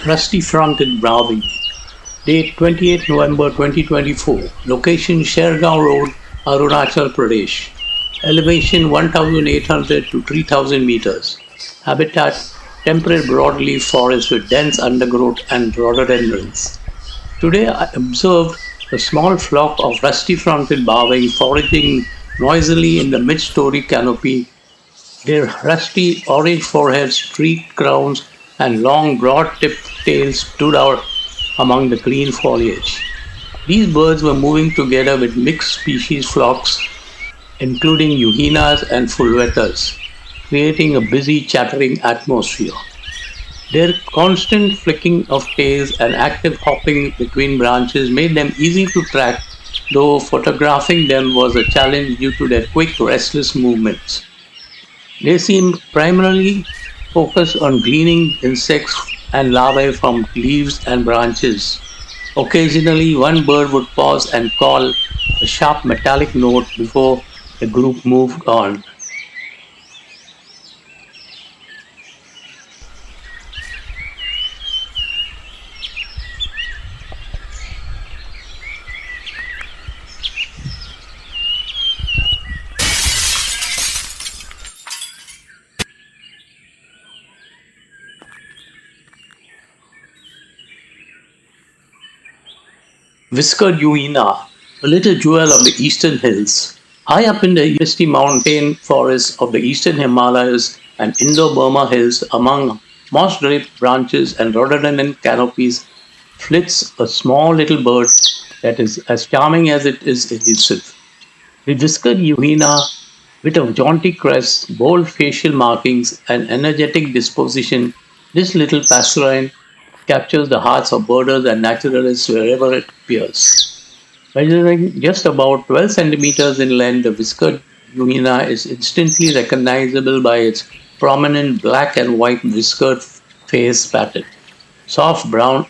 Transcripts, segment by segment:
Rusty-fronted Barwing. Date 28 November 2024. Location Shergaon Road, Arunachal Pradesh. Elevation 1800 to 3000 meters. Habitat temperate broadleaf forest with dense undergrowth and rhododendrons. Today I observed a small flock of rusty-fronted barwing foraging noisily in the mid-story canopy. Their rusty orange foreheads, streaked crowns, and long broad-tipped tails stood out among the green foliage. These birds were moving together with mixed species flocks, including Yuhinas and fulvetters, creating a busy chattering atmosphere. Their constant flicking of tails and active hopping between branches made them easy to track, though photographing them was a challenge due to their quick, restless movements. They seemed primarily focused on gleaning insects and larvae from leaves and branches. Occasionally, one bird would pause and call a sharp metallic note before the group moved on. Whiskered Yuina, a little jewel of the eastern hills. High up in the misty mountain forests of the eastern Himalayas and Indo-Burma hills, among moss-draped branches and rhododendron canopies, flits a small little bird that is as charming as it is elusive. The whiskered Yuhina, with a jaunty crest, bold facial markings, and energetic disposition, this little passerine captures the hearts of birders and naturalists wherever it appears. Measuring just about 12 centimeters in length, the whiskered Yuhina is instantly recognizable by its prominent black and white whiskered face pattern, soft brown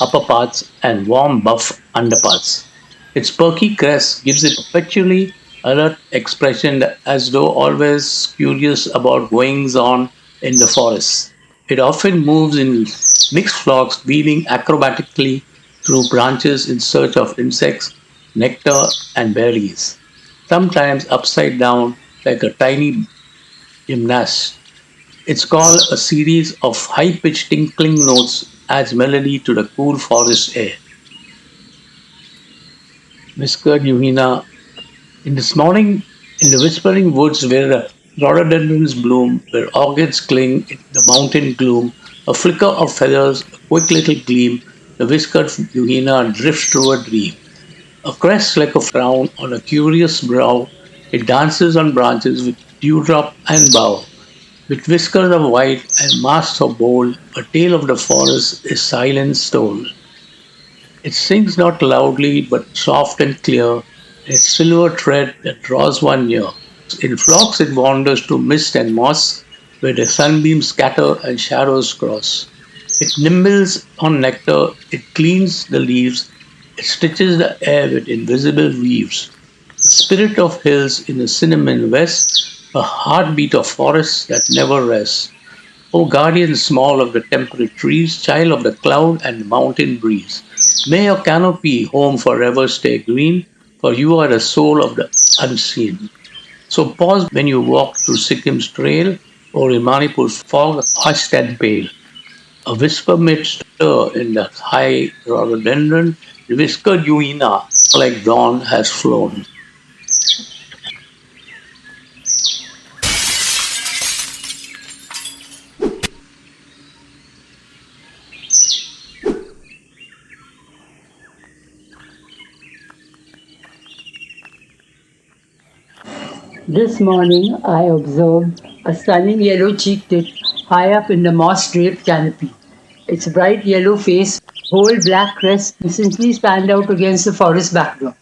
upper parts, and warm buff underparts. Its perky crest gives it a perpetually alert expression as though always curious about goings on in the forest. It often moves in mixed flocks, weaving acrobatically through branches in search of insects, nectar, and berries, sometimes upside down like a tiny gymnast. Its call, a series of high-pitched tinkling notes, adds melody to the cool forest air. Whiskered Yuhina. In this morning, in the whispering woods where the rhododendrons bloom, where orchids cling in the mountain gloom, a flicker of feathers, a quick little gleam, the whiskered Yuhina drifts through a dream. A crest like a frown on a curious brow, it dances on branches with dewdrop and bough. With whiskers of white and masks of gold, a tale of the forest is silence told. It sings not loudly but soft and clear, a silver thread that draws one near. In flocks it wanders through mist and moss, where the sunbeams scatter and shadows cross. It nibbles on nectar, it cleans the leaves, it stitches the air with invisible weaves. The spirit of hills in the cinnamon west, a heartbeat of forests that never rests. O guardian small of the temperate trees, child of the cloud and mountain breeze, may your canopy home forever stay green, for you are the soul of the unseen. So pause when you walk through Sikkim's trail or in Manipur's fog hushed and pale. A whisper mid stir in the high rhododendron, the whiskered Yuina, like dawn, has flown. This morning I observed a stunning yellow-cheeked tit high up in the moss-draped canopy. Its bright yellow face, bold black crest instantly stand out against the forest backdrop.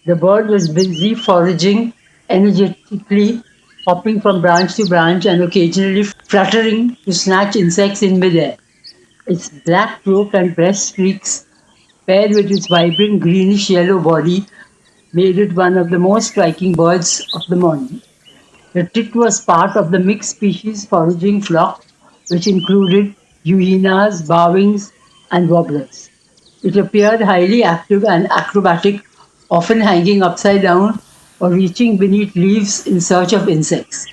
The bird was busy foraging energetically, hopping from branch to branch and occasionally fluttering to snatch insects in midair. Its black throat and breast streaks, paired with its vibrant greenish-yellow body, made it one of the most striking birds of the morning. The tit was part of the mixed species foraging flock, which included Yuinas, Barwings, and Wobblers. It appeared highly active and acrobatic, often hanging upside down or reaching beneath leaves in search of insects.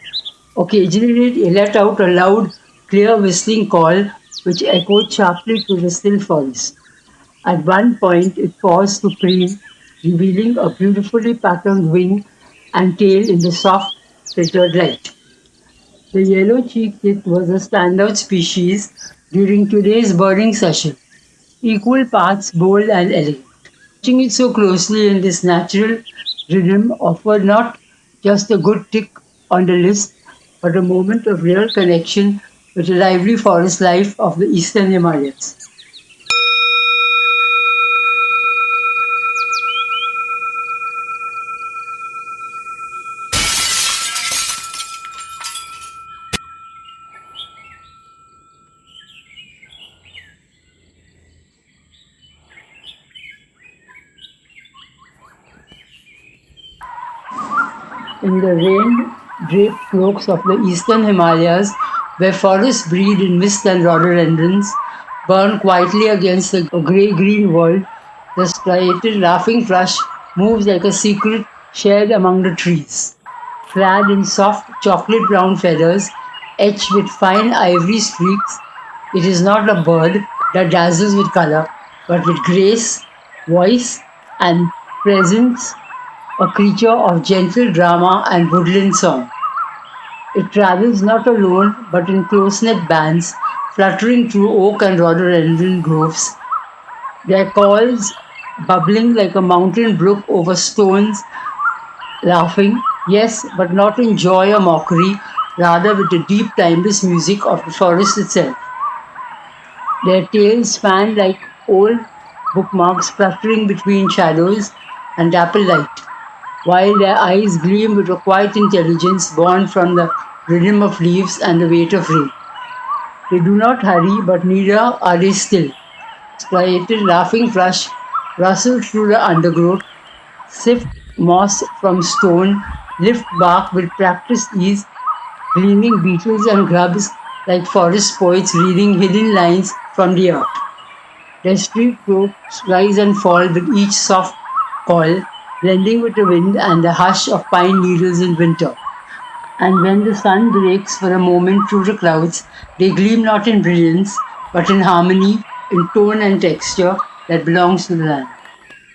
Occasionally, it let out a loud, clear whistling call which echoed sharply through the still forest. At one point, it paused to preen, revealing a beautifully patterned wing and tail in the soft, filtered light. The yellow-cheeked tit was a standout species during today's birding session, equal parts bold and elegant. Watching it so closely in this natural rhythm offered not just a good tick on the list, but a moment of real connection with the lively forest life of the eastern Himalayas. In the rain-draped slopes of the eastern Himalayas, where forests breed in mist and rhododendrons, burn quietly against the grey-green world, the striated laughing thrush moves like a secret shared among the trees. Clad in soft chocolate brown feathers, etched with fine ivory streaks, it is not a bird that dazzles with color, but with grace, voice, and presence, a creature of gentle drama and woodland song. It travels not alone but in close knit bands, fluttering through oak and rhododendron groves, their calls bubbling like a mountain brook over stones, laughing, yes, but not in joy or mockery, rather with the deep, timeless music of the forest itself. Their tails fan like old bookmarks fluttering between shadows and dapple light, while their eyes gleam with a quiet intelligence born from the rhythm of leaves and the weight of rain. They do not hurry, but neither are they still. Striated laughing thrush rustle through the undergrowth, sift moss from stone, lift bark with practiced ease, gleaning beetles and grubs like forest poets reading hidden lines from the earth. Their street notes rise and fall with each soft call, blending with the wind and the hush of pine needles in winter. And when the sun breaks for a moment through the clouds, they gleam not in brilliance, but in harmony, in tone and texture that belongs to the land.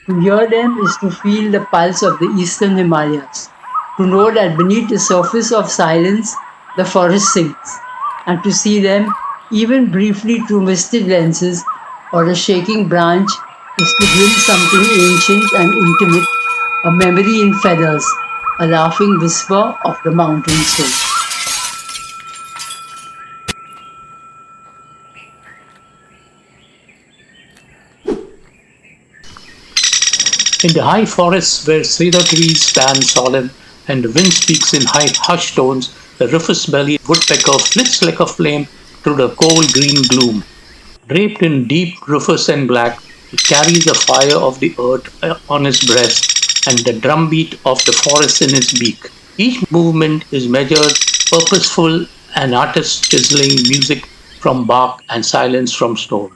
To hear them is to feel the pulse of the eastern Himalayas, to know that beneath the surface of silence the forest sings, and to see them, even briefly through misted lenses or a shaking branch, is to glimpse something ancient and intimate, a memory in feathers, a laughing whisper of the mountain soul. In the high forests where cedar trees stand solemn and the wind speaks in high hushed tones, the rufous-bellied woodpecker flits like a flame through the cold green gloom. Draped in deep rufous and black, he carries the fire of the earth on his breast and the drumbeat of the forest in his beak. Each movement is measured, purposeful, an artist chiseling music from bark and silence from stone.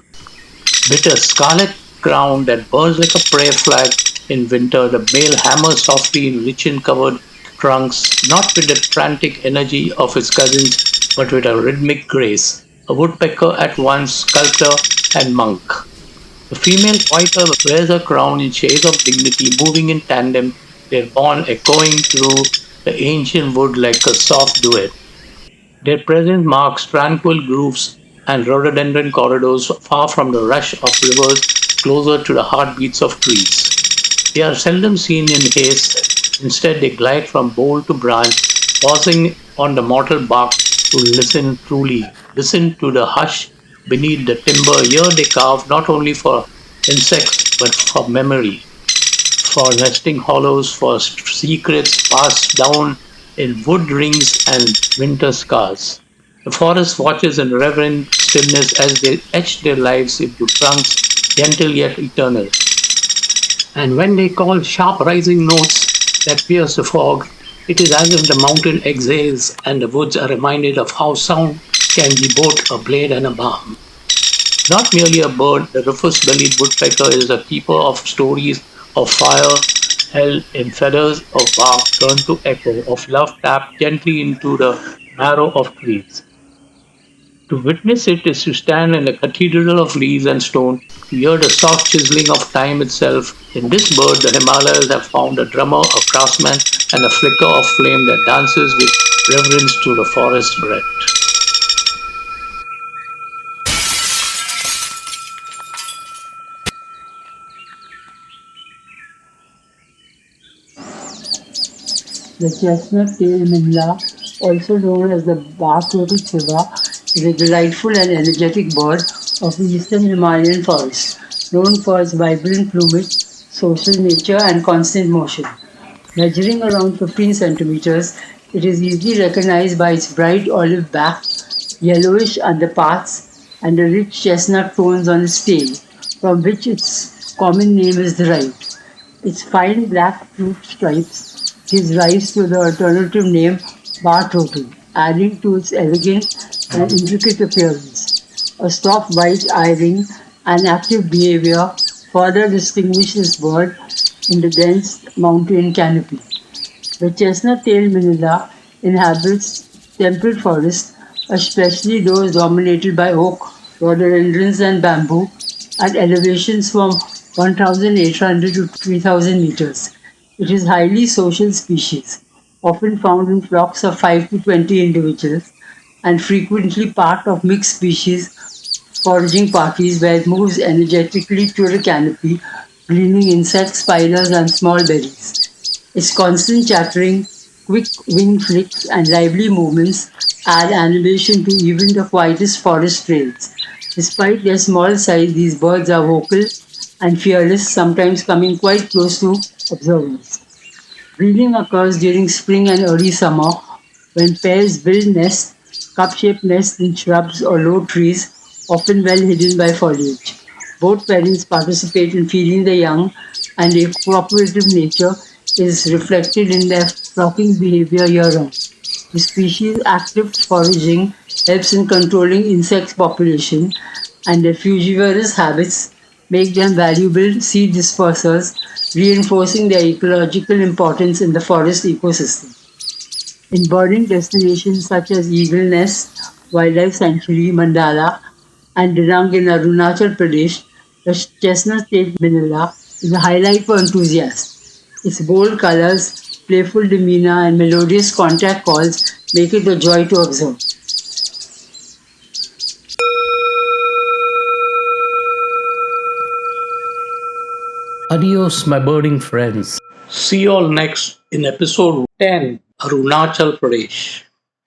With a scarlet crown that burns like a prayer flag in winter, the male hammers softly in lichen covered trunks, not with the frantic energy of his cousins, but with a rhythmic grace. A woodpecker at once sculptor and monk. The female pointer wears a crown in shades of dignity, moving in tandem, their bond echoing through the ancient wood like a soft duet. Their presence marks tranquil grooves and rhododendron corridors far from the rush of rivers, closer to the heartbeats of trees. They are seldom seen in haste. Instead, they glide from bole to branch, pausing on the mottled bark to listen truly. Listen to the hush beneath the timber. Here they carve not only for insects but for memory, for nesting hollows, for secrets passed down in wood rings and winter scars. The forest watches in reverent stillness as they etch their lives into trunks, gentle yet eternal. And when they call sharp rising notes that pierce the fog, it is as if the mountain exhales and the woods are reminded of how sound can be both a blade and a balm. Not merely a bird, the rufous-bellied woodpecker is a keeper of stories of fire held in feathers of bark turned to echo, of love tapped gently into the marrow of trees. To witness it is to stand in a cathedral of leaves and stone, to hear the soft chiseling of time itself. In this bird, the Himalayas have found a drummer, a craftsman, and a flicker of flame that dances with reverence to the forest breath. The chestnut-tailed minla, also known as the bark-throated siva, is a delightful and energetic bird of the eastern Himalayan forest, known for its vibrant plumage, social nature, and constant motion. Measuring around 15 centimeters, it is easily recognized by its bright olive back, yellowish underparts, and the rich chestnut tones on its tail, from which its common name is derived. Its fine black toothed stripes gives rise to the alternative name bar-throated, adding to its elegant and intricate appearance. A soft white eye ring and active behavior further distinguish this bird in the dense mountain canopy. The chestnut-tailed manila inhabits temperate forests, especially those dominated by oak, rhododendrons, and bamboo, at elevations from 1,800 to 3,000 meters. It is a highly social species, often found in flocks of 5 to 20 individuals, and frequently part of mixed species foraging parties where it moves energetically through the canopy, gleaning insects, spiders, and small berries. Its constant chattering, quick wing flicks, and lively movements add animation to even the quietest forest trails. Despite their small size, these birds are vocal and fearless, sometimes coming quite close to observers. Breeding occurs during spring and early summer when pairs build nests, cup-shaped nests in shrubs or low trees, often well hidden by foliage. Both parents participate in feeding the young, and their cooperative nature is reflected in their flocking behavior year-round. The species' active foraging helps in controlling insect population, and their frugivorous habits make them valuable seed dispersers, reinforcing their ecological importance in the forest ecosystem. In birding destinations such as Eagle Nest, Wildlife Sanctuary, Mandala, and Dirang in Arunachal Pradesh, the chestnut-tailed manila is a highlight for enthusiasts. Its bold colors, playful demeanor, and melodious contact calls make it a joy to observe. Adios, my birding friends. See you all next in episode 10, Arunachal Pradesh.